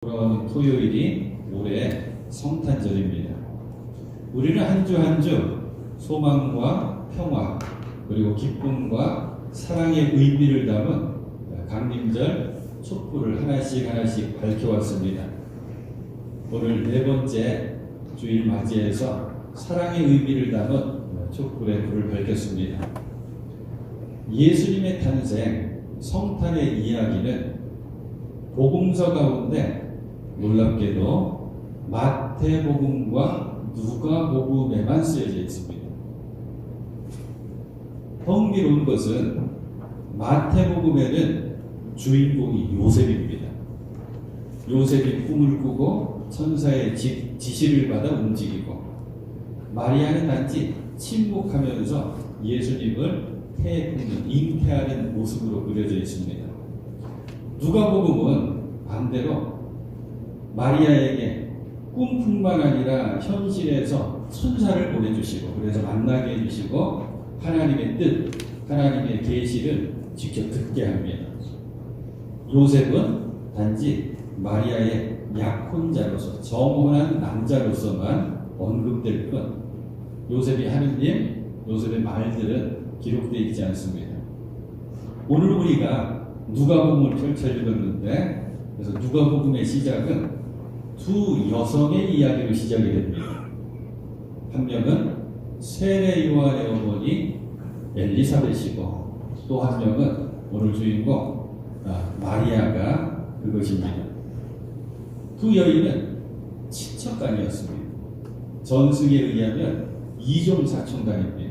돌아오는 토요일이 올해 성탄절입니다. 우리는 한 주 한 주 소망과 평화 그리고 기쁨과 사랑의 의미를 담은 강림절 촛불을 하나씩 밝혀왔습니다. 오늘 네 번째 주일 맞이해서 사랑의 의미를 담은 촛불의 불을 밝혔습니다. 예수님의 탄생, 성탄의 이야기는 복음서 가운데 놀랍게도 마태복음과 누가복음에만 쓰여져 있습니다. 흥미로운 것은 마태복음에는 주인공이 요셉입니다. 요셉이 꿈을 꾸고 천사의 지시를 받아 움직이고, 마리아는 단지 침묵하면서 예수님을 잉태하는 모습으로 그려져 있습니다. 누가복음은 반대로 마리아에게 꿈뿐만 아니라 현실에서 천사를 보내주시고, 그래서 만나게 해주시고 하나님의 뜻, 하나님의 계시를 직접 듣게 합니다. 요셉은 단지 마리아의 약혼자로서, 정혼한 남자로서만 언급될 뿐 요셉이 하는 일, 요셉의 말들은 기록되어 있지 않습니다. 오늘 우리가 누가복음을 펼쳐 읽었는데, 그래서 누가복음의 시작은 두 여성의 이야기로 시작이 됩니다. 한 명은 세례 요한의 어머니 엘리사벳이고, 또 한 명은 오늘 주인공 마리아가 그것입니다. 두 여인은 친척간이었습니다. 전승에 의하면 이종 사촌간입니다.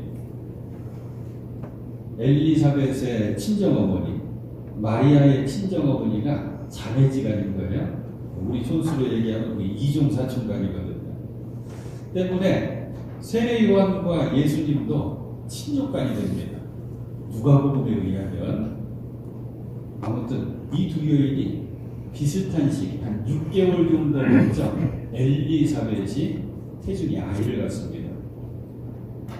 엘리사벳의 친정어머니, 마리아의 친정어머니가 자매지간인 거예요. 우리 촌수로 얘기하면 이종 사촌간이거든요. 때문에 세례 요한과 예수님도 친족간이 됩니다. 누가복음에 의하면. 아무튼 이 두 여인이 비슷한 시기, 한 6개월 정도 먼저 엘리사벳이 태중에 아이를 갖습니다.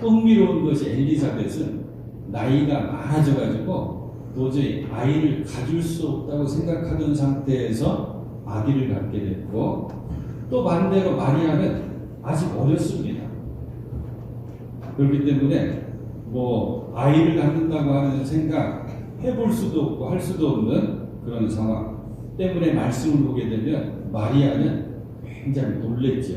또 흥미로운 것이 엘리사벳은 나이가 많아져가지고 도저히 아이를 가질 수 없다고 생각하던 상태에서 아기를 갖게 됐고, 또 반대로 마리아는 아직 어렸습니다. 그렇기 때문에 아이를 갖는다고 하는 생각 해볼 수도 없고 할 수도 없는 그런 상황 때문에 말씀을 보게 되면 마리아는 굉장히 놀랬죠.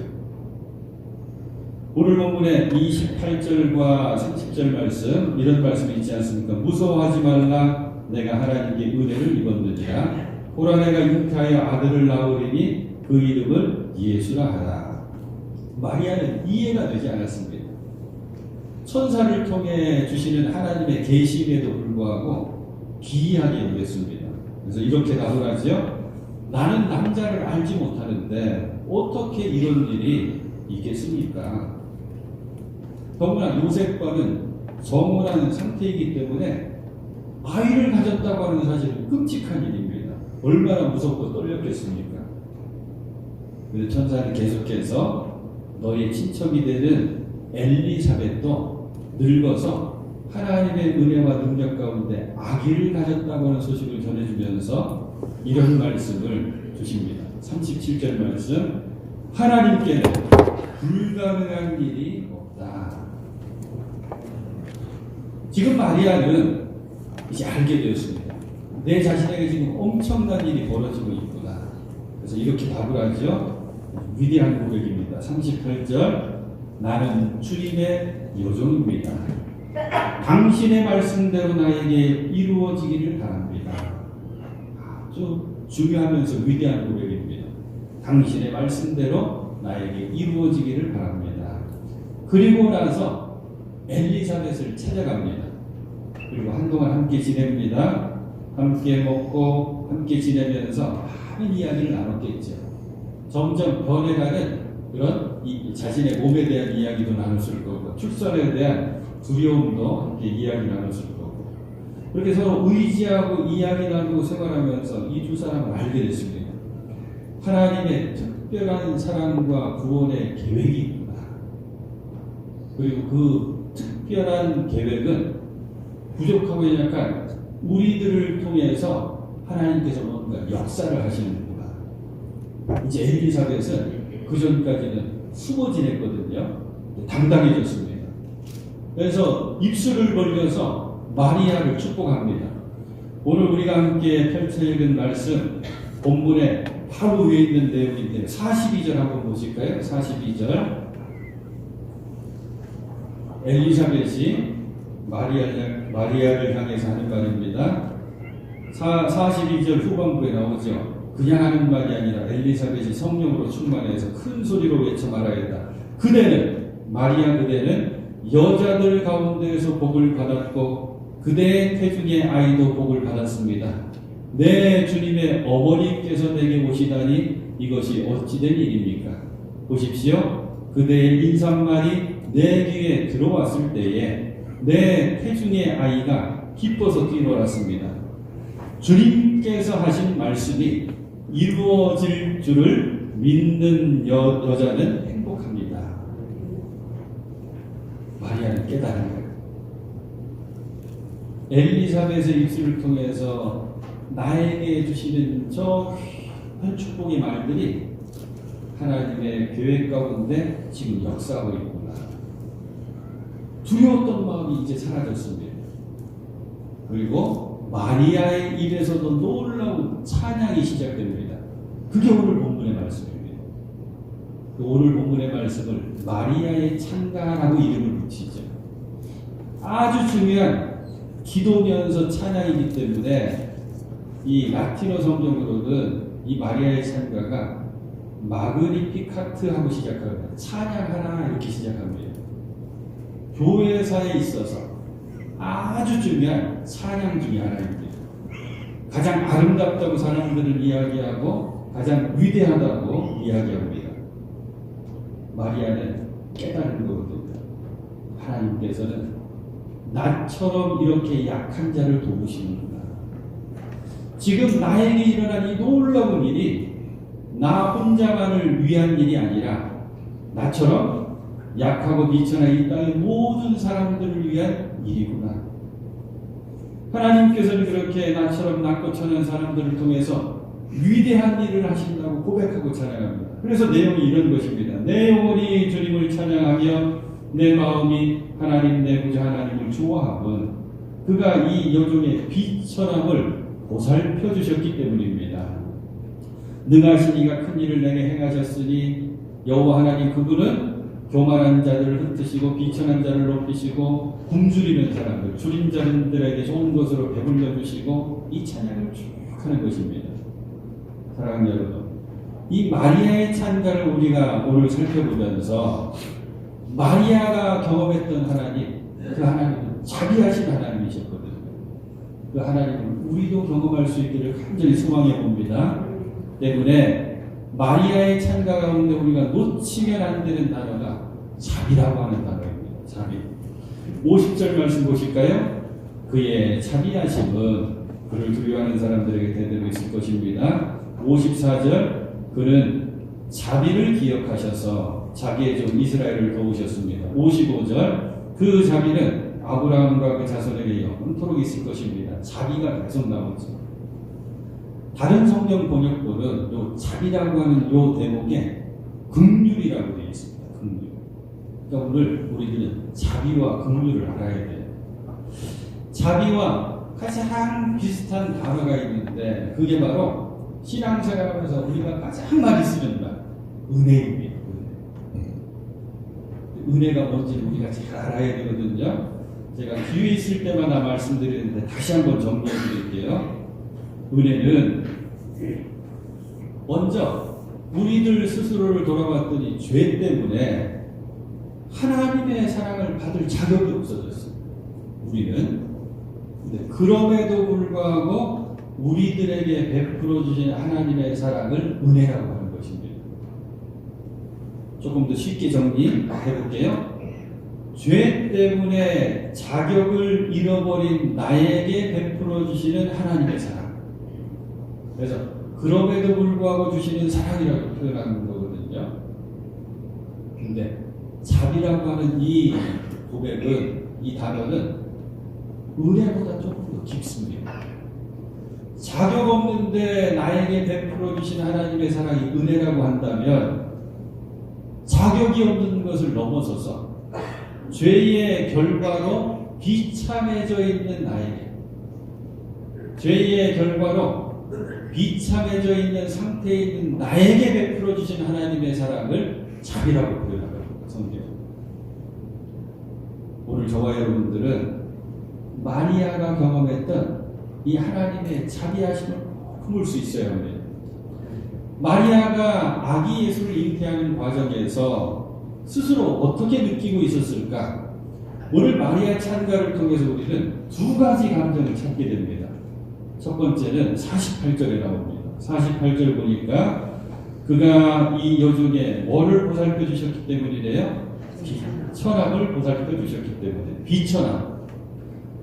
오늘 본문의 28절과 30절 말씀, 이런 말씀이 있지 않습니까? 무서워하지 말라, 내가 하나님께 은혜를 입었느니라. 보라, 내가 잉태하여 아들을 낳으리니 그 이름을 예수라 하라. 마리아는 이해가 되지 않았습니다. 천사를 통해 주시는 하나님의 계심에도 불구하고 기이하게 여겼습니다. 그래서 이렇게 답을 하죠. 나는 남자를 알지 못하는데 어떻게 이런 일이 있겠습니까? 더구나 요셉과는 정혼한 상태이기 때문에 아이를 가졌다고 하는 사실은 끔찍한 일입니다. 얼마나 무섭고 떨렸겠습니까? 그래서 천사는 계속해서 너의 친척이 되는 엘리사벳도 늙어서 하나님의 은혜와 능력 가운데 아기를 가졌다고 하는 소식을 전해주면서 이런 말씀을 주십니다. 37절 말씀, 하나님께는 불가능한 일이 없다. 지금 마리아는 이제 알게 되었습니다. 내 자신에게 지금 엄청난 일이 벌어지고 있구나. 그래서 이렇게 답을 하죠. 위대한 고백입니다. 38절, 나는 주님의 여종입니다. 당신의 말씀대로 나에게 이루어지기를 바랍니다. 아주 중요하면서 위대한 고백입니다. 당신의 말씀대로 나에게 이루어지기를 바랍니다. 그리고 나서 엘리사벳을 찾아갑니다. 그리고 한동안 함께 지냅니다. 함께 먹고 함께 지내면서 많은 이야기를 나눴겠죠. 점점 변해가는 그런 자신의 몸에 대한 이야기도 나눴을 거고, 출산에 대한 두려움도 함께 이야기 나눴을 거고, 그렇게 서로 의지하고 이야기 나누고 생활하면서 이 두 사람을 알게 됐습니다. 하나님의 특별한 사랑과 구원의 계획이 있구나. 그리고 그 특별한 계획은 부족하고 약간 우리들을 통해서 하나님께서 뭔가 역사를 하시는구나. 이제 엘리사벳은 그 전까지는 숨어 지냈거든요. 당당해졌습니다. 그래서 입술을 벌려서 마리아를 축복합니다. 오늘 우리가 함께 펼쳐 읽은 말씀 본문에 바로 위에 있는 내용인데 42절 한번 보실까요? 42절 엘리사벳이 마리아를 향해서 하는 말입니다. 42절 후반부에 나오죠. 그냥 하는 말이 아니라 엘리사벳이 성령으로 충만해서 큰 소리로 외쳐 말하였다. 마리아 그대는 여자들 가운데에서 복을 받았고 그대의 태중의 아이도 복을 받았습니다. 내 주님의 어머니께서 내게 오시다니 이것이 어찌된 일입니까? 보십시오. 그대의 인사말이 내 귀에 들어왔을 때에 내 태중의 아이가 기뻐서 뛰놀았습니다. 주님께서 하신 말씀이 이루어질 줄을 믿는 여자는 행복합니다. 마리아는 깨달은 거예요. 엘리사벳의 입술을 통해서 나에게 주시는 저 귀한 축복의 말들이 하나님의 계획 가운데 지금 역사하고 있구나. 두려웠던 마음이 이제 사라졌습니다. 그리고 마리아의 입에서도 놀라운 찬양이 시작됩니다. 그게 오늘 본문의 말씀입니다. 오늘 본문의 말씀을 마리아의 찬가라고 이름을 붙이죠. 아주 중요한 기도면서 찬양이기 때문에 이 라틴어 성경으로는 이 마리아의 찬가가 마그니피카트 하고 시작합니다. 찬양하라 이렇게 시작합니다. 교회사에 있어서 아주 중요한 찬양 중에 하나입니다. 가장 아름답다고 사람들을 이야기하고 가장 위대하다고 이야기합니다. 마리아는 깨달은 거거든요. 하나님께서는 나처럼 이렇게 약한 자를 도우시는구나. 지금 나에게 일어난 이 놀라운 일이 나 혼자만을 위한 일이 아니라 나처럼 약하고 비천한 이 땅의 모든 사람들을 위한 일이구나. 하나님께서는 그렇게 나처럼 낮고 천한 사람들을 통해서 위대한 일을 하신다고 고백하고 찬양합니다. 그래서 내용이 이런 것입니다. 내 영혼이 주님을 찬양하며 내 마음이 하나님 내 구주 하나님을 좋아함은 그가 이 여종의 비천함을 보살펴 주셨기 때문입니다. 능하신 이가 큰 일을 내게 행하셨으니 여호와 하나님 그분은 교만한 자들을 흩으시고 비천한 자를 높이시고 굶주리는 사람들 줄인 자들에게 좋은 것으로 배불려 주시고 이 찬양을 쭉 하는 것입니다. 사랑하는 여러분, 이 마리아의 찬가를 우리가 오늘 살펴보면서 마리아가 경험했던 하나님, 그 하나님은 자비하신 하나님이셨거든요. 그 하나님은 우리도 경험할 수 있기를 간절히 소망해 봅니다. 때문에 마리아의 찬가 가운데 우리가 놓치면 안 되는 단어가 자비라고 하는 단어입니다. 자비. 50절 말씀 보실까요? 그의 자비하심은 그를 두려워하는 사람들에게 대대로 있을 것입니다. 54절 그는 자비를 기억하셔서 자기의 종 이스라엘을 도우셨습니다. 55절 그 자비는 아브라함과 그 자손에게 영원토록 있을 것입니다. 자비가 계속 나오죠. 다른 성경 번역본은 요 자비라고 하는 요 대목에 긍휼이라고 되어 있습니다. 긍휼. 그러니까 오늘 우리들은 자비와 긍휼을 알아야 돼요. 자비와 가장 비슷한 단어가 있는데 그게 바로 신앙생활하면서 우리가 가장 많이 쓰는 말 은혜입니다. 은혜가 뭔지 우리가 잘 알아야 되거든요. 제가 뒤에 있을 때마다 말씀드리는데 다시 한번 정리해 드릴게요. 은혜는 먼저 우리들 스스로를 돌아봤더니 죄 때문에 하나님의 사랑을 받을 자격이 없어졌어요. 우리는. 근데 그럼에도 불구하고 우리들에게 베풀어 주신 하나님의 사랑을 은혜라고 하는 것입니다. 조금 더 쉽게 정리해 볼게요. 죄 때문에 자격을 잃어버린 나에게 베풀어 주시는 하나님의 사랑. 그래서 그럼에도 불구하고 주시는 사랑이라고 표현하는 거거든요. 근데 자비라고 하는 이 고백은, 이 단어는 은혜보다 조금 더 깊습니다. 자격 없는데 나에게 베풀어 주신 하나님의 사랑이 은혜라고 한다면 자격이 없는 것을 넘어서서 죄의 결과로 비참해져 있는 나에게, 죄의 결과로 비참해져 있는 상태에 있는 나에게 베풀어 주신 하나님의 사랑을 자비라고 표현합니다. 성경. 오늘 저와 여러분들은 마리아가 경험했던 이 하나님의 자비하심을 품을 수 있어야 합니다. 마리아가 아기 예수를 잉태하는 과정에서 스스로 어떻게 느끼고 있었을까? 오늘 마리아 찬가를 통해서 우리는 두 가지 감정을 찾게 됩니다. 첫 번째는 48절에 나옵니다. 48절 보니까 그가 이 여종의 뭐를 보살펴 주셨기 때문이래요? 비천함을 보살펴 주셨기 때문에. 비천함.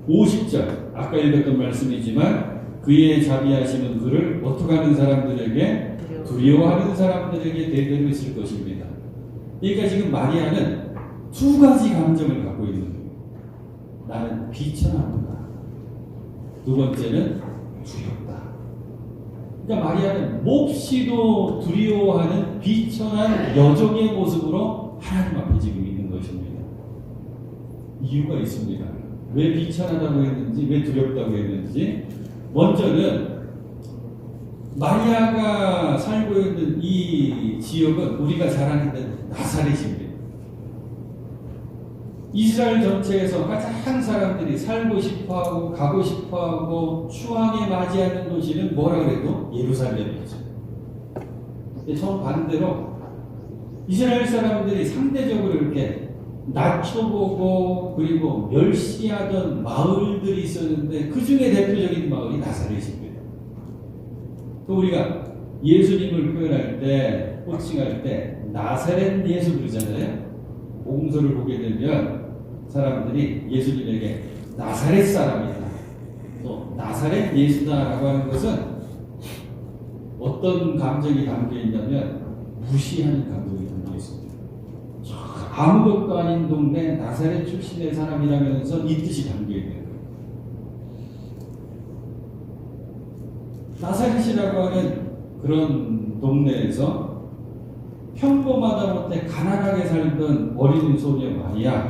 50절 아까 읽었던 말씀이지만 그의 자비하심은 그를 어떻게 하는 사람들에게, 두려워하는 사람들에게 대대로 있을 것입니다. 그러니까 지금 마리아는 두 가지 감정을 갖고 있는 거예요. 나는 비천합니다. 두 번째는 두렵다. 그러니까 마리아는 몹시도 두려워하는 비천한 여종의 모습으로 하나님 앞에 지금 있는 것입니다. 이유가 있습니다. 왜 비천하다고 했는지, 왜 두렵다고 했는지. 먼저는 마리아가 살고 있는 이 지역은 우리가 잘 아는 나사렛입니다. 이스라엘 전체에서 가장 사람들이 살고 싶어하고 가고 싶어하고 추앙에 맞이하는 도시는 뭐라 그래도 예루살렘이죠. 정반대로 이스라엘 사람들이 상대적으로 이렇게 낮춰보고 그리고 멸시하던 마을들이 있었는데 그 중에 대표적인 마을이 나사렛입니다. 또 우리가 예수님을 표현할 때, 호칭할 때 나사렛 예수 그러잖아요. 복음서를 보게 되면 사람들이 예수님에게 나사렛 사람이다, 또 나사렛 예수다라고 하는 것은 어떤 감정이 담겨 있냐면 무시하는 감정이 담겨 있습니다. 아무것도 아닌 동네 나사렛 출신의 사람이라면서 이 뜻이 담겨 있는 거예요. 나사렛이라고 하는 그런 동네에서 평범하다 못해 가난하게 살던 어린 소녀 마리아,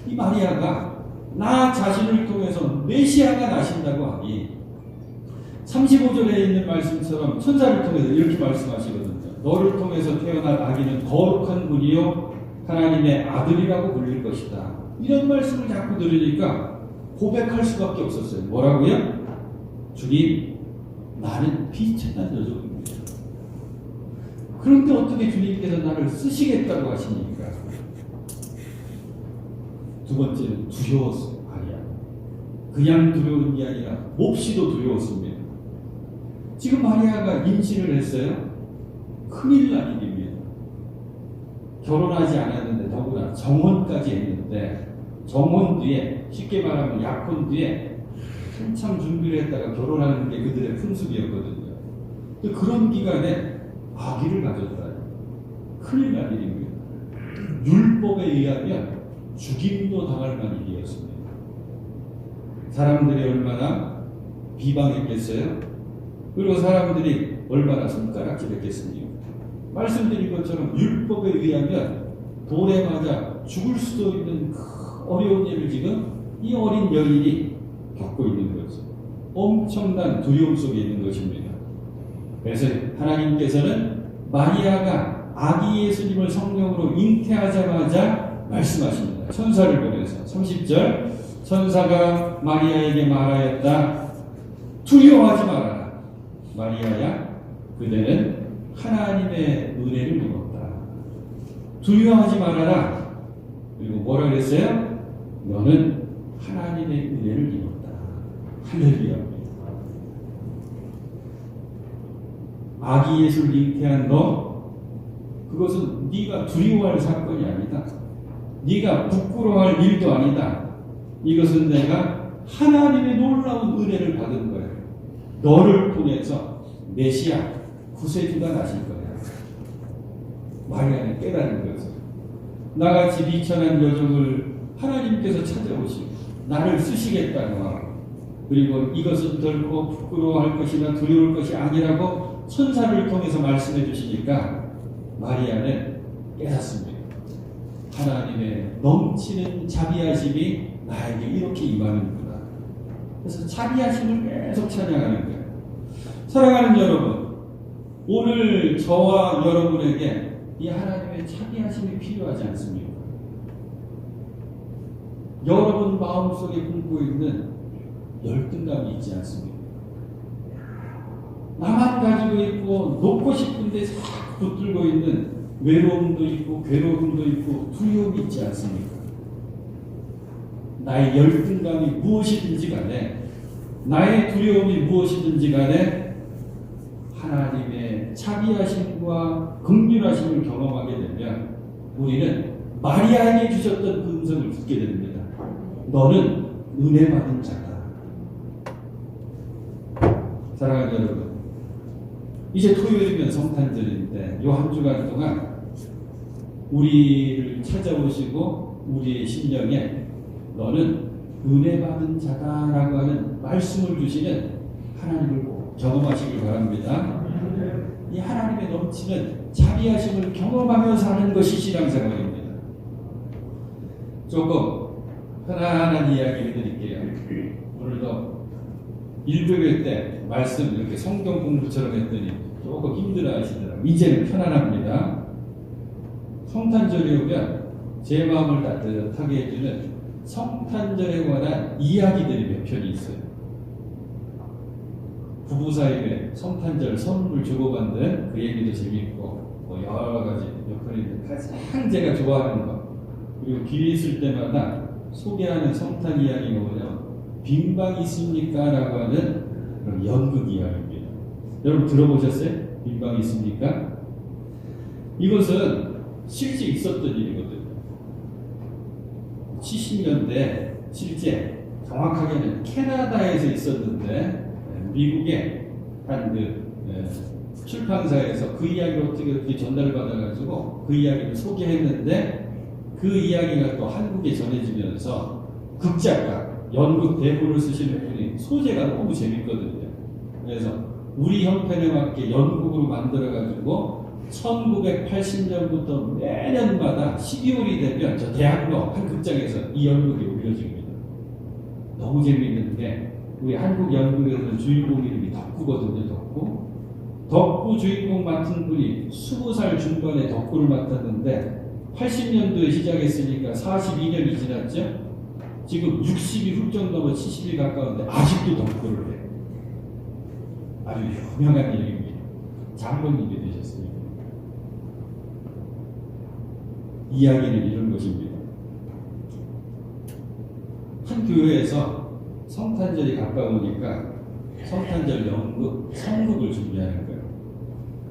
이 마리아가 나 자신을 통해서 메시아가 나신다고 하니 35절에 있는 말씀처럼 천사를 통해서 이렇게 말씀하시거든요. 너를 통해서 태어날 아기는 거룩한 분이요 하나님의 아들이라고 불릴 것이다. 이런 말씀을 자꾸 들으니까 고백할 수밖에 없었어요. 뭐라고요? 주님, 나는 비천한 여종입니다. 그런데 어떻게 주님께서 나를 쓰시겠다고 하시니까? 두 번째는 두려웠어요. 마리아. 그냥 두려운 게 아니라 몹시도 두려웠습니다. 지금 마리아가 임신을 했어요. 큰일 난 일입니다. 결혼하지 않았는데 더구나 정혼까지 했는데 정혼 뒤에, 쉽게 말하면 약혼 뒤에 한참 준비를 했다가 결혼하는 게 그들의 풍습이었거든요. 그런 기간에 아기를 가졌다. 큰일 날 일입니다. 율법에 의하면 죽임도 당할 만한 일이었습니다. 사람들이 얼마나 비방했겠어요? 그리고 사람들이 얼마나 손가락질했겠습니까? 말씀드린 것처럼 율법에 의하면 돌에 맞아 죽을 수도 있는 어려운 일을 지금 이 어린 여인이 겪고 있는 거죠. 엄청난 두려움 속에 있는 것입니다. 그래서 하나님께서는 마리아가 아기 예수님을 성령으로 잉태하자마자 말씀하십니다. 천사를 보내서 30절 천사가 마리아에게 말하였다. 두려워하지 말아라. 마리아야, 그대는 하나님의 은혜를 입었다. 두려워하지 말아라. 그리고 뭐라 그랬어요? 너는 하나님의 은혜를 입었다. 할렐루야. 아기 예수를 잉태한 너, 그것은 네가 두려워할 사건이 아니다. 네가 부끄러워할 일도 아니다. 이것은 내가 하나님의 놀라운 은혜를 받은 거야. 너를 통해서 메시아, 구세주가 나실 거야. 마리아는 깨달은 거죠. 나같이 비천한 여종을 하나님께서 찾아오시고 나를 쓰시겠다고 하고 그리고 이것은 결코 부끄러워할 것이나 두려울 것이 아니라고 천사를 통해서 말씀해 주시니까 마리아는 깨닫습니다. 하나님의 넘치는 자비하심이 나에게 이렇게 임하는구나. 그래서 자비하심을 계속 찬양하는 거예요. 사랑하는 여러분, 오늘 저와 여러분에게 이 하나님의 자비하심이 필요하지 않습니까? 여러분 마음속에 품고 있는 열등감이 있지 않습니까? 나만 가지고 있고 놓고 싶은데 싹 붙들고 있는 외로움도 있고 괴로움도 있고 두려움이 있지 않습니까? 나의 열등감이 무엇이든지 간에, 나의 두려움이 무엇이든지 간에 하나님의 자비하심과 긍휼하심을 경험하게 되면 우리는 마리아에게 주셨던 그 음성을 듣게 됩니다. 너는 은혜 받은 자다. 사랑하는 여러분, 이제 토요일이면 성탄절인데 이 한 주간 동안 우리를 찾아오시고 우리의 심령에 너는 은혜 받은 자다라고 하는 말씀을 주시는 하나님을 꼭 경험하시길 바랍니다. 이 하나님의 넘치는 자비하심을 경험하며 사는 것이 신앙생활입니다. 조금 편안한 이야기를 드릴게요. 오늘도 일요일 때 말씀 이렇게 성경 공부처럼 했더니 조금 힘들어 하시더라고요. 이제는 편안합니다. 성탄절이 오면 제 마음을 따뜻하게 해주는 성탄절에 관한 이야기들이 몇 편이 있어요. 부부 사이에 성탄절 선물 주고받는 그 얘기도 재밌고 뭐 여러 가지 몇 편인데 가장 제가 좋아하는 거, 그리고 기회 있을 때마다 소개하는 성탄 이야기가 뭐냐면 빈방 있습니까? 라고 하는 그런 연극 이야기입니다. 여러분 들어보셨어요? 빈방 있습니까? 이것은 실제 있었던 일이거든요. 70년대 실제 정확하게는 캐나다에서 있었는데 미국의 한 출판사에서 그 이야기를 어떻게 전달받아가지고 그 이야기를 소개했는데 그 이야기가 또 한국에 전해지면서 극작가, 연극 대본을 쓰시는 분이 소재가 너무 재밌거든요. 그래서 우리 형편에 맞게 연극으로 만들어가지고 1980년부터 매년마다 12월이 되면 저 대학로 한 극장에서 이 연극이 올려집니다. 너무 재미있는 게 우리 한국 연극에서는 주인공 이름이 덕구거든요. 덕구 주인공 맡은 분이 20살 중반에 덕구를 맡았는데 80년도에 시작했으니까 42년이 지났죠. 지금 60이 훌쩍 넘어 70이 가까운데 아직도 덕구를 해요. 아주 유명한 일입니다. 장모님이 되셨습니다. 이야기는 이런 것입니다. 한 교회에서 성탄절이 가까우니까 성탄절 연극, 성극을 준비하는 거예요.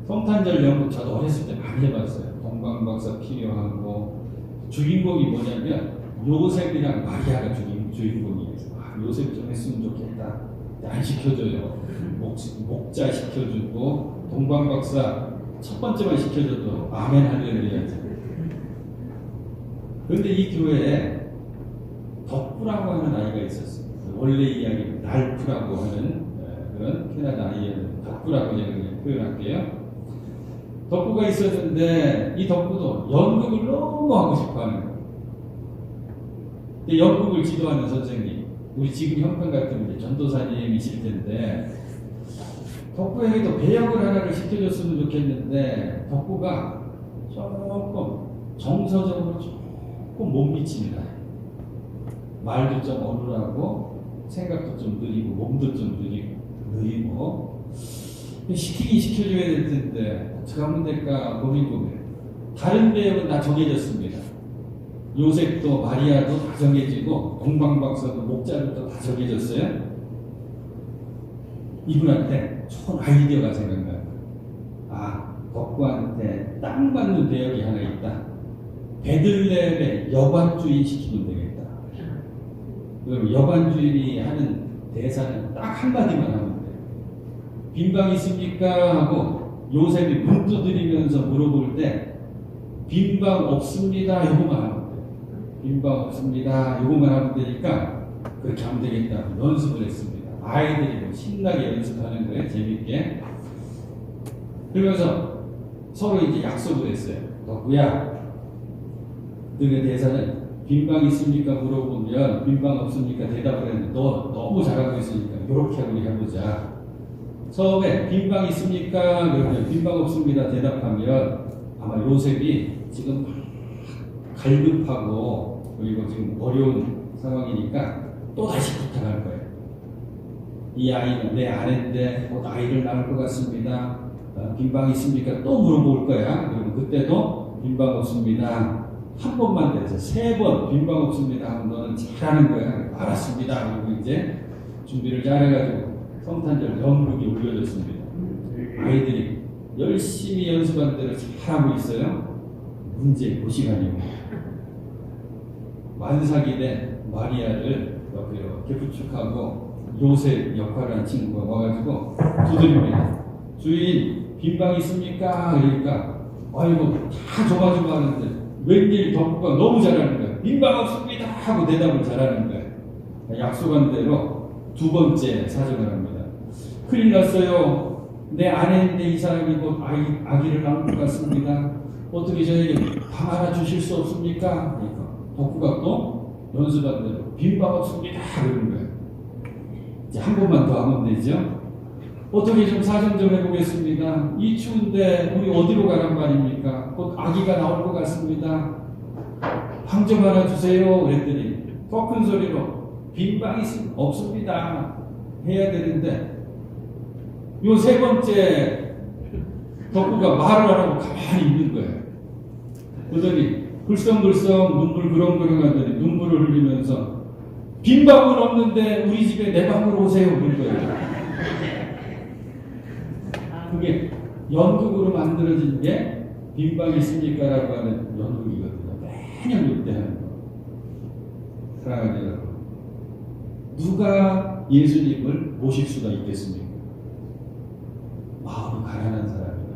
성탄절 연극 저도 어렸을 때 많이 해봤어요. 동방박사 필요하고 주인공이 뭐냐면 요셉이랑 마리아가 주인공이에요. 요셉 좀 했으면 좋겠다. 안 시켜줘요. 목자 시켜주고 동방박사 첫 번째만 시켜줘도 아멘 할렐루야지. 그런데 이 교회에 덕구라고 하는 아이가 있었어요. 원래 이야기는 날프라고 하는 그런 캐나다 아이예요. 덕구라고 제가 표현할게요. 덕구가 있었는데 이 덕구도 연극을 너무 하고 싶어하는 거예요. 연극을 지도하는 선생님, 우리 지금 형편 같은 전도사님이실 텐데 덕구에게도 배역을 하나를 시켜줬으면 좋겠는데 덕구가 조금 정서적으로 조금 못 미칩니다. 말도 좀 어눌하고 생각도 좀 느리고 몸도 좀 느리고 시키긴 시켜줘야 될 텐데 어떻게 하면 될까 고민. 다른 배역은 다 정해졌습니다. 요셉도 마리아도 다 정해지고 동방박사도 목자들도 다 정해졌어요. 이분한테 좋은 아이디어가 생각나요. 덕구한테 딱 맞는 배역이 하나 있다. 베들레헴의 여관주인 시키면 되겠다. 그럼 여관주인이 하는 대사는 딱 한마디만 하면 돼요. 빈방 있습니까? 하고 요셉이 문 두드리면서 물어볼 때 빈방 없습니다. 요거만 하면 돼요. 빈방 없습니다. 요거만 하면 되니까 그렇게 하면 되겠다. 연습을 했습니다. 아이들이 뭐 신나게 연습하는 거예요. 재밌게. 그러면서 서로 이제 약속을 했어요. 덕구야, 너의 대사는 빈방 있습니까? 물어보면 빈방 없습니까? 대답을 했는데 너 너무 잘하고 있으니까 이렇게 하고 해보자. 처음에 빈방 있습니까? 그러면 빈방 없습니다. 대답하면 아마 요셉이 지금 갈급하고 그리고 지금 어려운 상황이니까 또 다시 부탁할 거예요. 이 아이는 내 아내인데 곧 아이를 낳을 것 같습니다. 빈방 있습니까? 또 물어볼 거야. 그러면 그때도 빈방 없습니다. 한 번만 돼서 3번 빈방 없습니다 하면 너는 잘하는 거야. 알았습니다. 그리고 이제 준비를 잘해가지고 성탄절 연극이 올려졌습니다. 아이들이 열심히 연습한 대로 잘하고 있어요. 문제 그 시간입니다. 만삭이 된 마리아를 이렇게 부축하고 요셉 역할을 한 친구가 와가지고 두드립니다. 주인 빈방 있습니까? 그러니까 아이고 다 조마조마하는데 웬일 덕구가 너무 잘하는 거야. 빈방 없습니다 하고 대답을 잘하는 거야. 약속한 대로 2번째 사정을 합니다. 큰일 났어요. 내 아내인데 이 사람이 곧 아기를 낳을 것 같습니다. 어떻게 저에게 방 하나 주실 수 없습니까? 그러니까 덕구가 또 연습한 대로 빈방 없습니다 그러는 거예요. 이제 한 번만 더 하면 되죠. 어떻게 좀 사정 좀 해보겠습니다. 이 추운데 우리 어디로 가란 말입니까? 곧 아기가 나올 것 같습니다. 방 좀 하나 주세요. 그랬더니 더 큰 소리로 빈방이 없습니다 해야 되는데 요 3번째 덕구가 말을 안 하고 가만히 있는 거예요. 그러더니 글썽글썽 눈물 그렁그렁 하더니 눈물을 흘리면서 빈방은 없는데 우리 집에 내 방으로 오세요. 그런 거예요. 그게 연극으로 만들어진 게 빈방 있습니까? 라고 하는 연극이거든요. 매년 이때 하는 거. 사랑하는 여러분, 누가 예수님을 모실 수가 있겠습니까? 마음이 가난한 사람이다.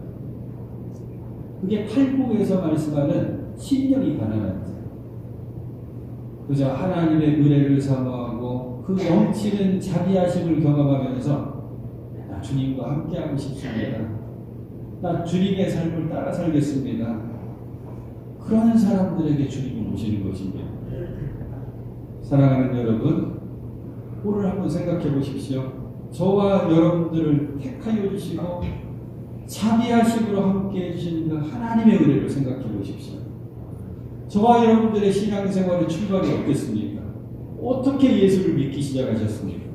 그게 팔복에서 말씀하는 심령이 가난한 자. 그저 하나님의 은혜를 사모하고 그 넘치는 자비하심을 경험하면서 나 주님과 함께하고 싶습니다. 나 주님의 삶을 따라 살겠습니다. 그런 사람들에게 주님을 모시는 것입니다. 사랑하는 여러분, 오늘 한번 생각해 보십시오. 저와 여러분들을 택하여 주시고 자비하심으로 함께해 주시는 그 하나님의 은혜를 생각해 보십시오. 저와 여러분들의 신앙생활의 출발이 어땠습니까? 어떻게 예수를 믿기 시작하셨습니까?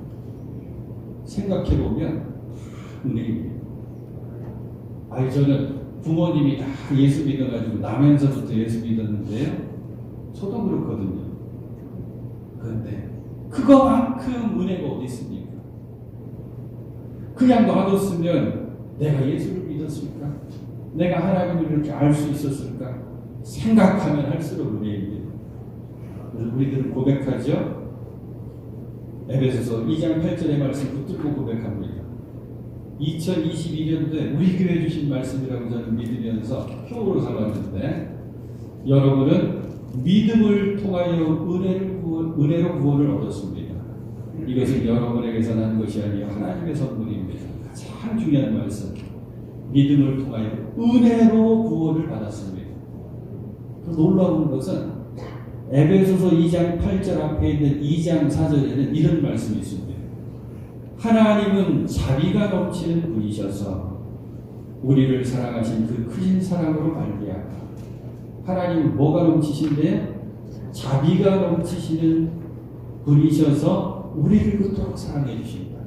생각해 보면 은혜입니다. 저는 부모님이 다 예수 믿어가지고 나면서부터 예수 믿었는데요. 저도 그렇거든요. 그런데 그거만큼 은혜가 어디 있습니까? 그냥 놔뒀으면 내가 예수를 믿었을까? 내가 하나님을 이렇게 알 수 있었을까? 생각하면 할수록 은혜입니다. 그래서 우리들은 고백하죠. 에베소서 2장 8절의 말씀 붙들고 고백합니다. 2022년도에 우리 교회 주신 말씀이라고 저는 믿으면서 표로 삼았는데, 여러분은 믿음을 통하여 은혜로 구원을 얻었습니다. 이것은 여러분에게서 난 것이 아니라 하나님의 선물입니다. 가장 중요한 말씀, 믿음을 통하여 은혜로 구원을 받았습니다. 그 놀라운 것은 에베소서 2장 8절 앞에 있는 2장 4절에는 이런 말씀이 있습니다. 하나님은 자비가 넘치는 분이셔서 우리를 사랑하신 그 크신 사랑으로 말미암아. 하나님은 뭐가 넘치신데요? 자비가 넘치시는 분이셔서 우리를 그토록 사랑해 주신다.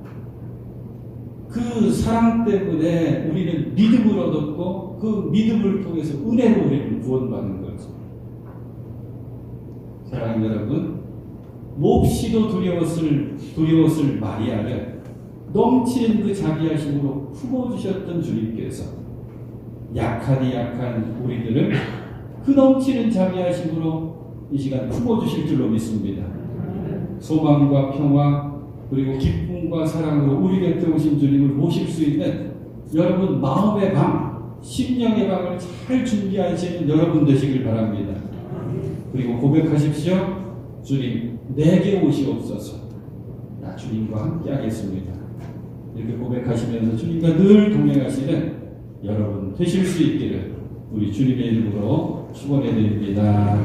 그 사랑 때문에 우리는 믿음을 얻었고 그 믿음을 통해서 은혜로 우리를 구원받는 거죠. 사랑하는 여러분, 몹시도 두려웠을 마리아를 넘치는 그 자비하심으로 품어주셨던 주님께서 약하디 약한 우리들을 그 넘치는 자비하심으로 이 시간 품어주실 줄로 믿습니다. 소망과 평화 그리고 기쁨과 사랑으로 우리 곁에 오신 주님을 모실 수 있는 여러분 마음의 방, 심령의 방을 잘 준비하시는 여러분 되시길 바랍니다. 그리고 고백하십시오. 주님, 내게 오시옵소서. 나 주님과 함께 하겠습니다. 이렇게 고백하시면서 주님과 늘 동행하시는 여러분 되실 수 있기를 우리 주님의 이름으로 축원해 드립니다.